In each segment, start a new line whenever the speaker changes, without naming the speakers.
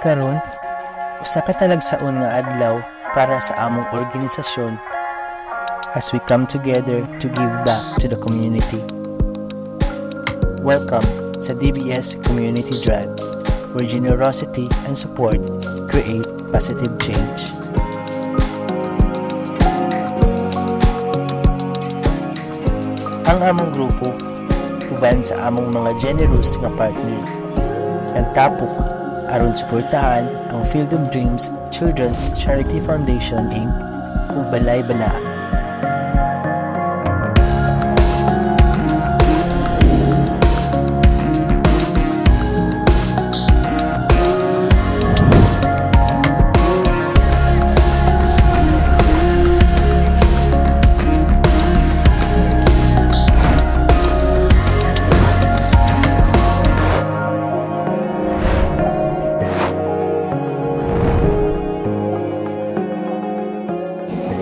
Karon, usa ka talagsaon nga adlaw para sa among organisasyon as we come together to give back to the community. Welcome sa DBS Community Drive, where generosity and support create positive change. Ang among grupo uban sa among mga generous nga partners nagtapok aron suportahan ang Field of Dreams Children's Charity Foundation Inc. ug Balay Banaa.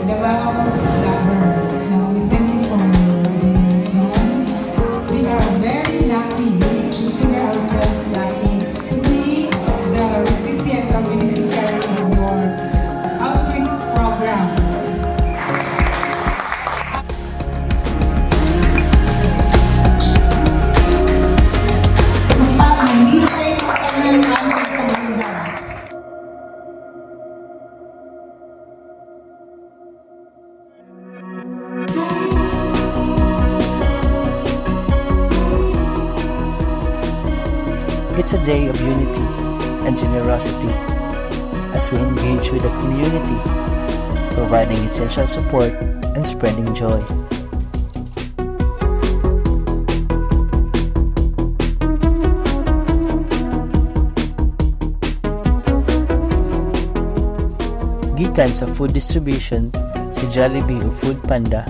Davao lovers, we thank you for your donations. We are very lucky, we consider ourselves lucky to be the recipient of beneficiary of your outreach program.
It's a day of unity and generosity as we engage with the community, providing essential support and spreading joy. Gikan sa food distribution sa Jollibee o Food Panda,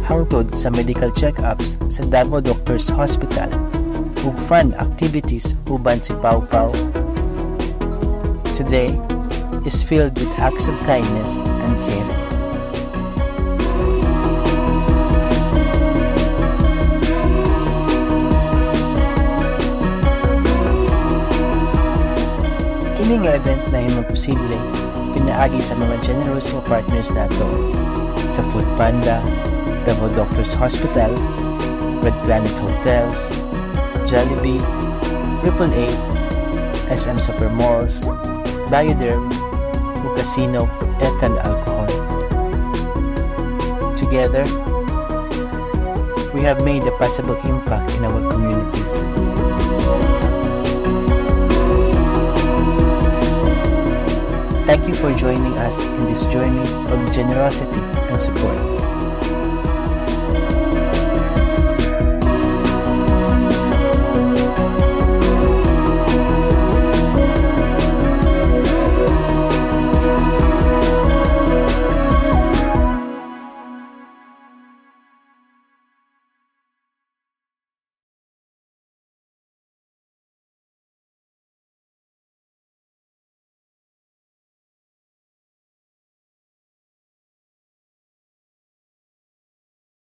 hangtod sa medical check-ups sa Davao Doctors Hospital, ug fun activities uban si Pau Pau. Today is filled with acts of kindness and care. Kini nga event na himong posible pinaagi sa mga generous nga partners nato sa Food Panda, Davao Doctors Hospital, Red Planet Hotels, Jollibee, AAA, SM Supermalls, Bioderm, ug Casino Ethan Alcohol. Together, we have made a possible impact in our community. Thank you for joining us in this journey of generosity and support.